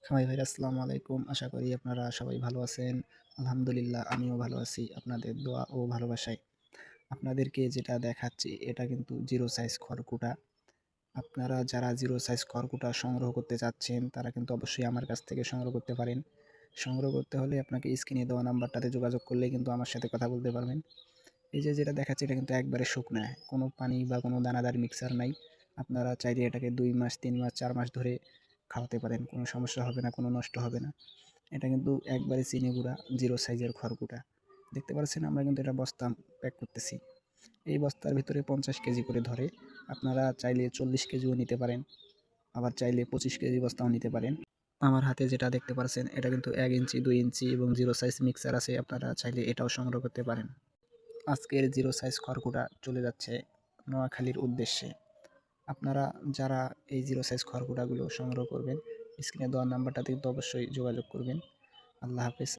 High ভাইরা আসসালামু আলাইকুম। আশা করি আপনারা সবাই ভালো আছেন। আলহামদুলিল্লাহ আমিও ভালো আছি আপনাদের দোয়া ও ভালোবাসায়। আপনাদেরকে যেটা দেখাচ্ছি এটা কিন্তু জিরো সাইজ খড়কুটা। আপনারা যারা জিরো সাইজ খড়কুটা সংগ্রহ করতে চাচ্ছেন তারা কিন্তু অবশ্যই আমার কাছ থেকে সংগ্রহ করতে পারেন। সংগ্রহ করতে হলে আপনাকে স্ক্রিনে দেওয়া নাম্বারটাতে যোগাযোগ করলেই কিন্তু আমার সাথে কথা বলতে পারবেন। এই যে যেটা দেখাচ্ছি এটা কিন্তু একবারে শুকনা, কোনো পানি বা কোনো দানাদার মিক্সার নাই। আপনারা চাইলে এটাকে ২ মাস, ৩ মাস, ৪ মাস ধরে খাওয়াতে পারেন। কোনো সমস্যা হবে না, কোনো নষ্ট হবে না। এটা কিন্তু একবারে চিনি গুঁড়া জিরো সাইজের খড়কুটা। দেখতে পাচ্ছেন আমরা কিন্তু এটা বস্তা প্যাক করতেছি। এই বস্তার ভিতরে ৫০ কেজি করে ধরে। আপনারা চাইলে ৪০ কেজিও নিতে পারেন, আবার চাইলে ২৫ কেজি বস্তাও নিতে পারেন। আমার হাতে যেটা দেখতে পাচ্ছেন এটা কিন্তু ১ ইঞ্চি, ২ ইঞ্চি এবং জিরো সাইজ মিক্সার আছে। আপনারা চাইলে এটাও সংগ্রহ করতে পারেন। আজকের জিরো সাইজ খড়কুটা চলে যাচ্ছে নোয়াখালীর উদ্দেশ্যে। আপনারা যারা এই জিরো সাইজ খড়কুটাগুলো সংগ্রহ করবেন, স্ক্রিনে দেওয়া নাম্বারটাতে কিন্তু অবশ্যই যোগাযোগ করবেন। আল্লাহ হাফেজ।